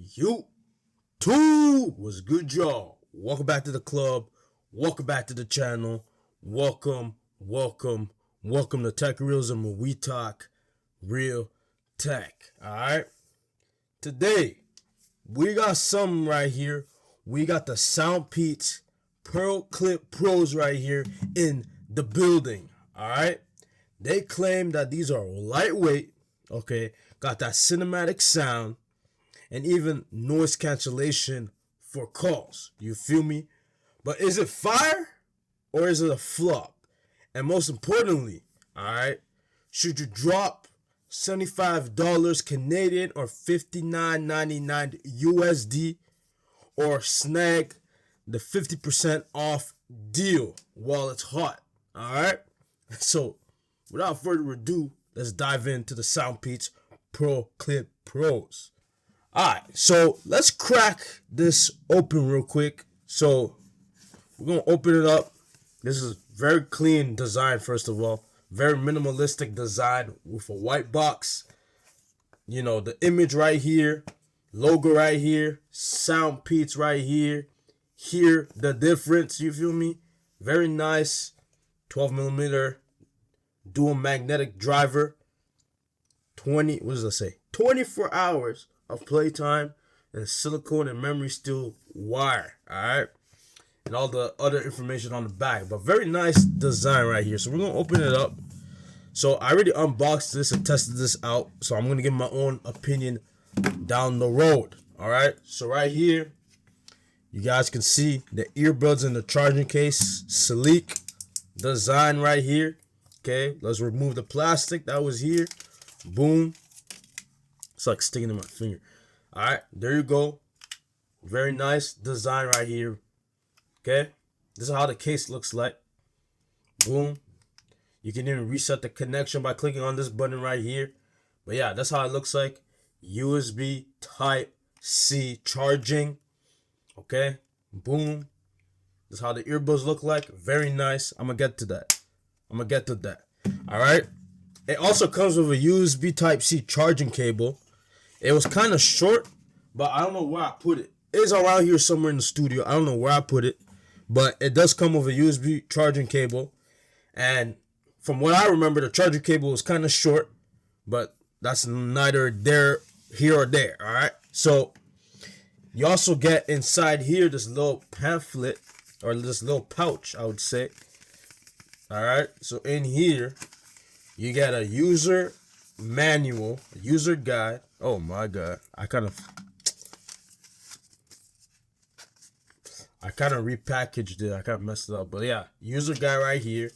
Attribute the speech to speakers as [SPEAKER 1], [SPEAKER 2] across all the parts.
[SPEAKER 1] YouTube, what's good, y'all? Welcome back to the club. Welcome back to the channel. Welcome to Tech Realism, where we talk real tech. Alright? Today, we got something right here. We got the SoundPEATS PearlClip Pros right here in the building. Alright? They claim that these are lightweight, okay, got that cinematic sound, and even noise cancellation for calls. You feel me? But is it fire or is it a flop? And most importantly, alright, should you drop $75 Canadian or $59.99 USD or snag the 50% off deal while it's hot? Alright? So, without further ado, let's dive into the SoundPeats PearlClip Pros. Alright, so let's crack this open real quick. So, we're going to open it up. This is very clean design, first of all. Very minimalistic design with a white box. You know, the image right here. Logo right here. SoundPeats right here. Here, the difference, you feel me? Very nice. 12mm dual magnetic driver. 24 hours of playtime, and silicone and memory steel wire. Alright, and all the other information on the back, but very nice design right here. So we're gonna open it up. So I already unboxed this and tested this out, so I'm gonna give my own opinion down the road. Alright, so right here you guys can see the earbuds in the charging case. Sleek design right here. Okay, let's remove the plastic that was here. Boom. It's like sticking in my finger. Alright, there you go. Very nice design right here. Okay, this is how the case looks like. Boom. You can even reset the connection by clicking on this button right here. But yeah, that's how it looks like. USB Type-C charging. Okay, boom. This is how the earbuds look like. Very nice. I'm gonna get to that. Alright. It also comes with a USB Type-C charging cable. It was kind of short, but I don't know where I put it. It's around here somewhere in the studio. I don't know where I put it, but it does come with a USB charging cable. And from what I remember, the charging cable was kind of short, but that's neither here or there. All right. So you also get inside here this little pamphlet, or this little pouch, I would say. All right. So in here, you get a user manual, a user guide. Oh my god, I kind of repackaged it. I kind of messed it up, but yeah, user guide right here.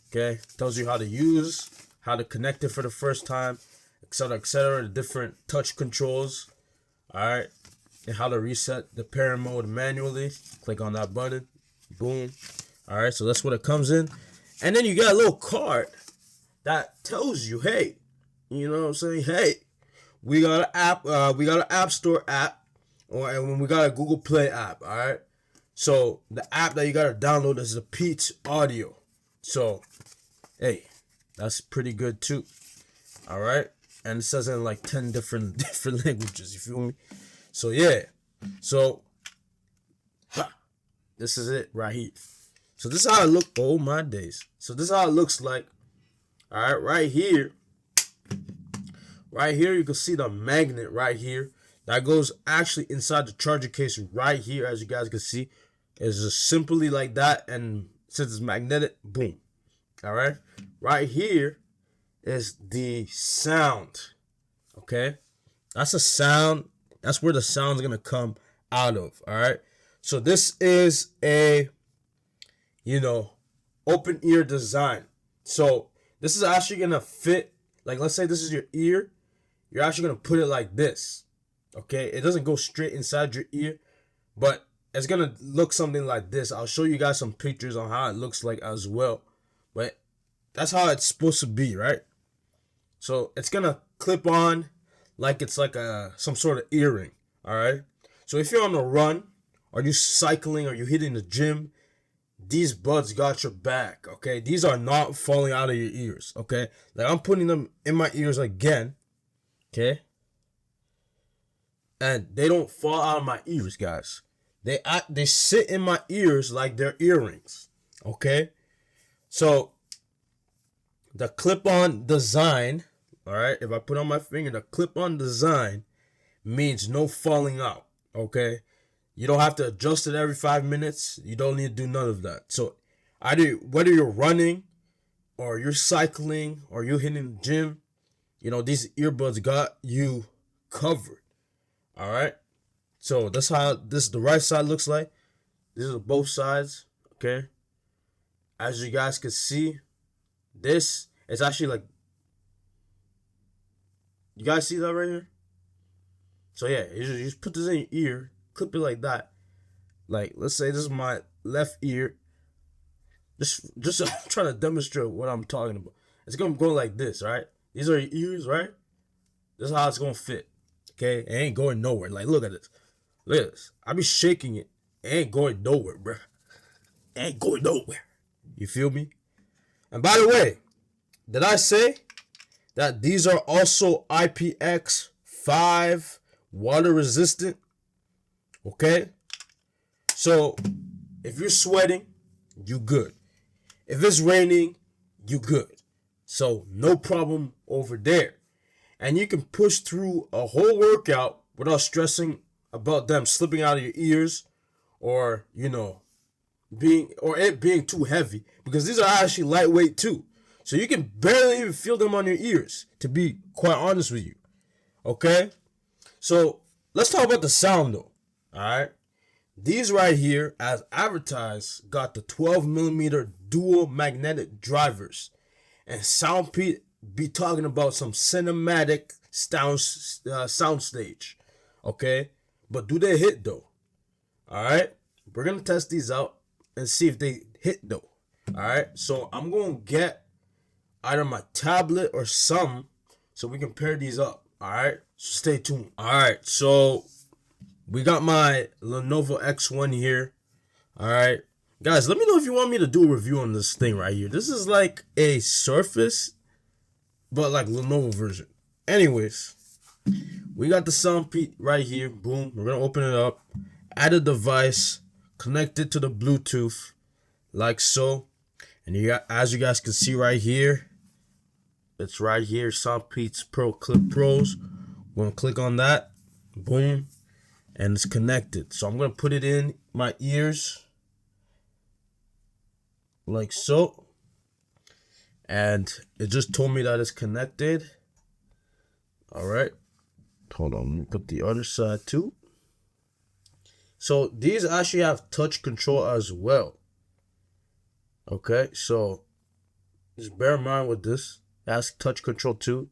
[SPEAKER 1] Okay, tells you how to use, how to connect it for the first time, etc., etc. The different touch controls. All right, and how to reset the parent mode manually. Click on that button. Boom. All right, so that's what it comes in, and then you got a little card that tells you, hey, you know what I'm saying? Hey, we got an app. We got an App Store app, and we got a Google Play app. All right. So the app that you gotta download is the Peats Audio. So, hey, that's pretty good too. All right, and it says in like 10 different languages. You feel me? So yeah. So, this is it right here. So this is how it look. Oh my days. So this is how it looks like. All right, right here. Right here, you can see the magnet right here. That goes actually inside the charger case right here, as you guys can see. It's just simply like that, and since it's magnetic, boom. All right. Right here is the sound. Okay. That's a sound. That's where the sound's going to come out of. All right. So this is a, open ear design. So this is actually going to fit. Like, let's say this is your ear. You're actually going to put it like this. Okay. It doesn't go straight inside your ear, but it's going to look something like this. I'll show you guys some pictures on how it looks like as well. But that's how it's supposed to be, right? So it's going to clip on like it's like some sort of earring, all right? So if you're on the run, or you cycling, or you hitting the gym, these buds got your back, okay? These are not falling out of your ears, okay? Like, I'm putting them in my ears again, okay? and they don't fall out of my ears, guys. They sit in my ears like they're earrings. Okay, so the clip-on design, all right. If I put on my finger, the clip-on design means no falling out. Okay, you don't have to adjust it every 5 minutes. You don't need to do none of that. So whether you're running or you're cycling or you're hitting the gym, these earbuds got you covered. All right. So that's how the right side looks like. These are both sides. Okay. As you guys can see, this is actually like, you guys see that right here? So yeah, you just put this in your ear, clip it like that. Like, let's say this is my left ear. Just trying to demonstrate what I'm talking about. It's gonna go like this, right? These are your ears, right? This is how it's gonna fit. Okay, it ain't going nowhere. Like, look at this. Look at this. I be shaking it. It ain't going nowhere, bro. It ain't going nowhere. You feel me? And by the way, did I say that these are also IPX5 water resistant? Okay? So, if you're sweating, you good. If it's raining, you good. So, no problem over there. And you can push through a whole workout without stressing about them slipping out of your ears, or it being too heavy, because these are actually lightweight too. So you can barely even feel them on your ears, to be quite honest with you. Okay? So let's talk about the sound though. Alright? These right here, as advertised, got the 12mm dual magnetic drivers. And SoundPeat be talking about some cinematic sound stage. Okay? But do they hit though? Alright? We're gonna test these out and see if they hit though. Alright? So I'm gonna get either my tablet or some so we can pair these up. Alright? So stay tuned. Alright, so we got my Lenovo X1 here. Alright. Guys, let me know if you want me to do a review on this thing right here. This is like a Surface, but like Lenovo version. Anyways, we got the SoundPeat right here. Boom. We're gonna open it up. Add a device. Connect it to the Bluetooth. Like so. And as you guys can see right here, it's right here. SoundPeats PearlClip Pros. We're gonna click on that. Boom. And it's connected. So I'm gonna put it in my ears. Like so. And it just told me that it's connected. Alright. Hold on, let me put the other side too. So these actually have touch control as well. Okay, so just bear in mind with this. It has touch control too.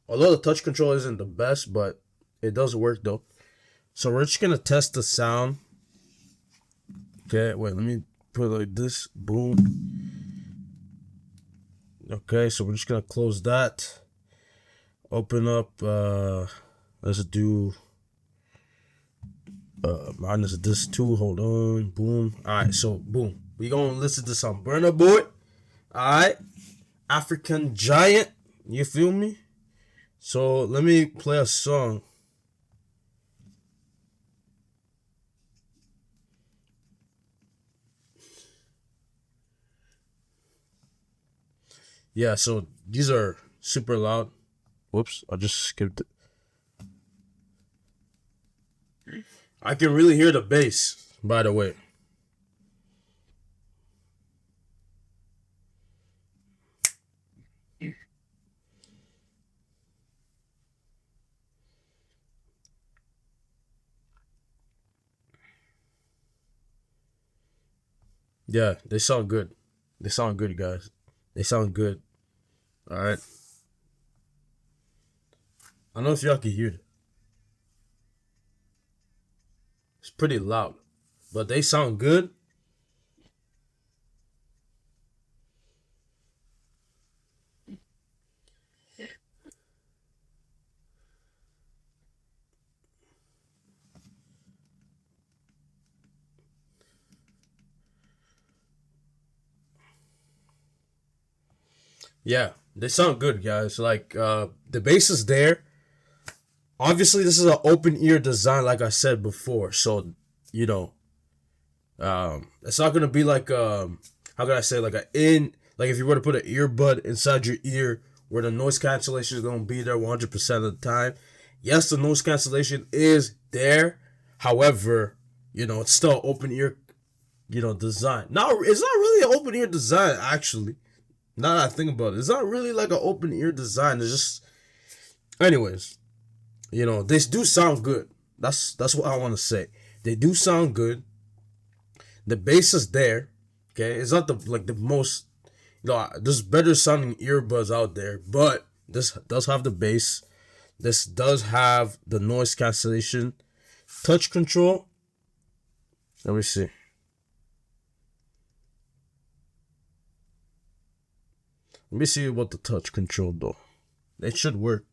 [SPEAKER 1] Although the touch control isn't the best, but it does work though. So we're just gonna test the sound. Okay, wait, let me put it like this. Boom. Okay, so we're just gonna close that. Open up, let's do minus this too. Hold on. Boom. Alright, so boom. We gonna listen to some Burna Boy. Alright. African Giant. You feel me? So let me play a song. Yeah, so these are super loud. Whoops, I just skipped it. I can really hear the bass, by the way. Yeah, they sound good. They sound good, guys. They sound good. Alright. I don't know if y'all can hear it. It's pretty loud. But they sound good. Yeah, they sound good, guys. Like, the bass is there. Obviously, this is an open ear design, like I said before. So, you know, it's not gonna be like how can I say, like if you were to put an earbud inside your ear where the noise cancellation is gonna be there 100% of the time. Yes, the noise cancellation is there. However, you know, it's still open ear, you know, design. Now, it's not really an open ear design actually. Now that I think about it, it's not really like an open ear design. It's just, anyways, you know, they do sound good. That's what I want to say. They do sound good. The bass is there. Okay, it's not the most, you know, there's better sounding earbuds out there, but this does have the bass. This does have the noise cancellation, touch control. Let me see. Let me see about the touch control though. It should work.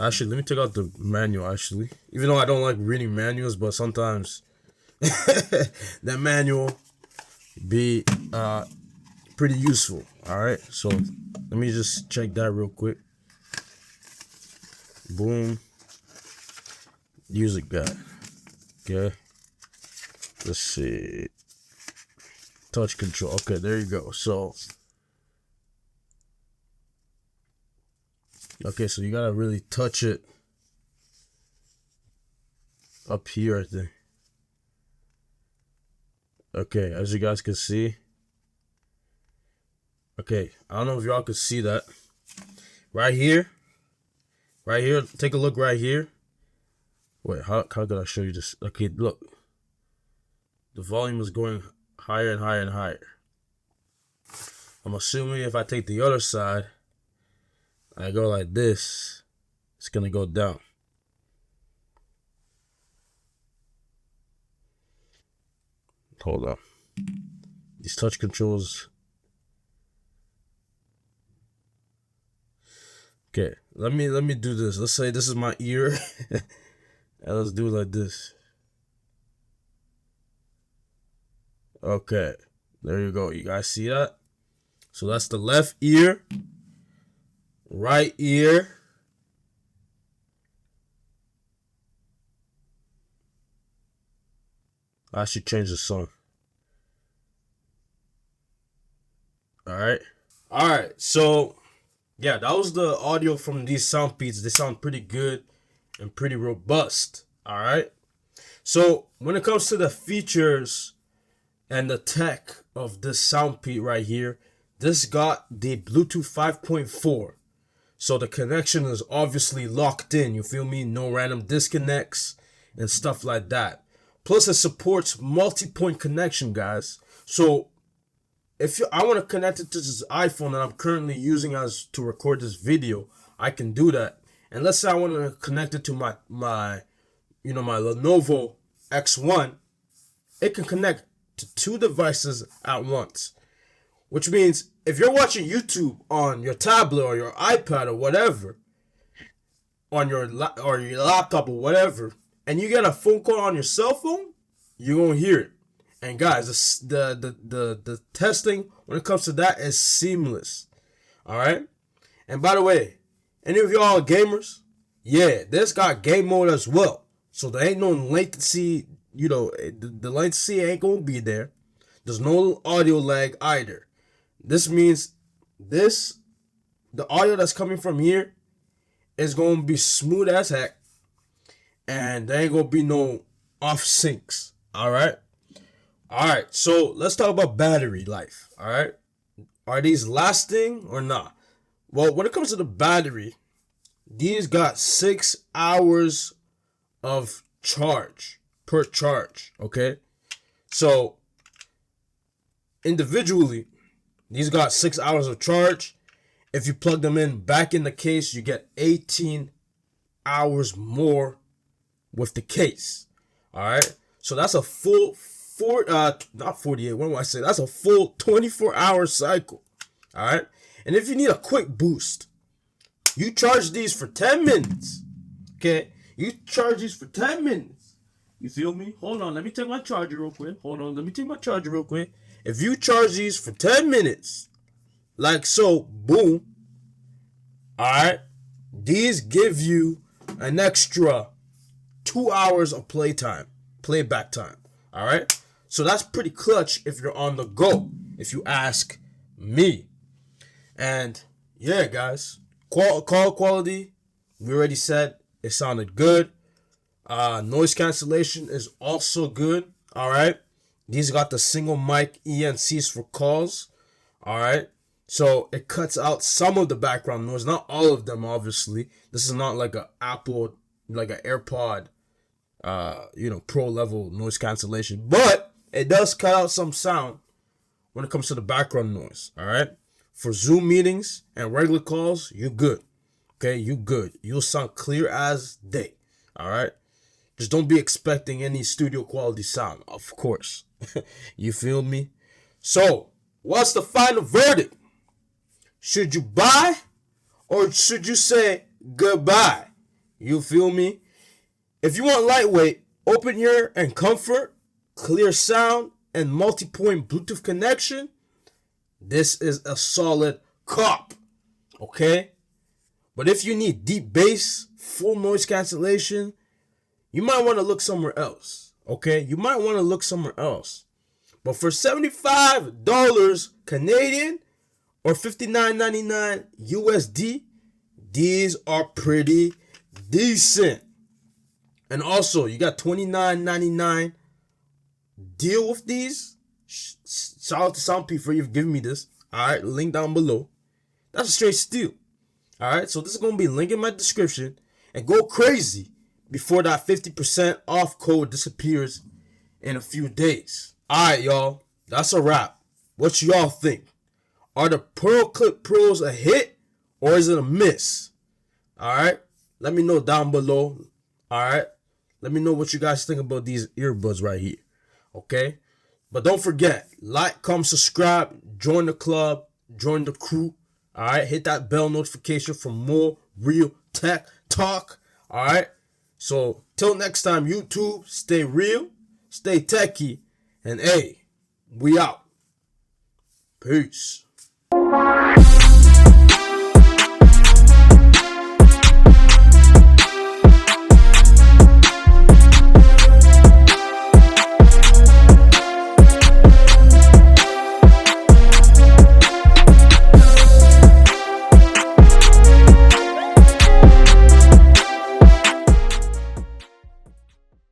[SPEAKER 1] Actually, let me take out the manual actually. Even though I don't like reading manuals, but sometimes that manual be pretty useful. Alright, so let me just check that real quick. Boom. Music guide. Okay. Let's see. Touch control. Okay, there you go. So okay, so you gotta really touch it up here, I think. Okay, as you guys can see. Okay, I don't know if y'all can see that. Right here. Right here. Take a look right here. Wait, how could I show you this? Okay, look. The volume is going higher and higher and higher. I'm assuming if I take the other side, I go like this, it's gonna go down. Hold on. These touch controls. Okay, let me do this. Let's say this is my ear. And let's do it like this. Okay, there you go. You guys see that? So that's the left ear, right ear, I should change the song. Alright, so yeah, that was the audio from these SoundPEATs. They sound pretty good and pretty robust. Alright, so when it comes to the features and the tech of this SoundPEAT right here, this got the Bluetooth 5.4. So the connection is obviously locked in, you feel me? No random disconnects and stuff like that. Plus it supports multi-point connection, guys. So if I want to connect it to this iPhone that I'm currently using as to record this video, I can do that. And let's say I want to connect it to my Lenovo X1, it can connect to two devices at once. Which means if you're watching YouTube on your tablet or your iPad or whatever, on your laptop or whatever, and you get a phone call on your cell phone, you're gonna hear it. And guys, the testing when it comes to that is seamless. All right. And by the way, any of y'all gamers, yeah, this got game mode as well. So there ain't no latency. You know, the latency ain't gonna be there. There's no audio lag either. This means the audio that's coming from here is gonna be smooth as heck, and there ain't gonna be no off syncs. All right. So let's talk about battery life. All right. Are these lasting or not? Well, when it comes to the battery, these got 6 hours of charge per charge. Okay. So individually, these got 6 hours of charge. If you plug them in back in the case, you get 18 hours more with the case. All right. So that's a full not 48. What do I say? That's a full 24-hour cycle. All right. And if you need a quick boost, you charge these for 10 minutes. Okay. You charge these for 10 minutes. You feel me? Hold on. Let me take my charger real quick. If you charge these for 10 minutes, like so, boom. All right. these give you an extra 2 hours of playback time. All right, so that's pretty clutch if you're on the go, if you ask me. And yeah, guys, call quality, we already said it sounded good. Noise cancellation is also good. All right, these got the single mic ENCs for calls. All right, so it cuts out some of the background noise, not all of them, obviously. This is not like an Apple, like an AirPod, pro level noise cancellation, but it does cut out some sound when it comes to the background noise. All right, for Zoom meetings and regular calls, you good. Okay, you good. You'll sound clear as day. All right, just don't be expecting any studio quality sound, of course. You feel me? So, what's the final verdict? Should you buy or should you say goodbye? You feel me? If you want lightweight, open ear and comfort, clear sound, and multi-point Bluetooth connection, this is a solid cop. Okay? But if you need deep bass, full noise cancellation, you might want to look somewhere else. Okay? You might want to look somewhere else. But for $75 Canadian or $59.99 USD, these are pretty decent. And also, you got $29.99 deal with these. Shout out to SoundPeats for you giving me this. All right, link down below. That's a straight steal. All right, so this is going to be linked in my description. And go crazy before that 50% off code disappears in a few days. All right, y'all, that's a wrap. What y'all think? Are the PearlClip Pros a hit or is it a miss? All right, let me know down below. All right, let me know what you guys think about these earbuds right here. Okay, but don't forget, like, comment, subscribe, join the club, join the crew. All right, hit that bell notification for more real tech talk. All right, so till next time, YouTube, stay real, stay techie, and hey, we out. Peace.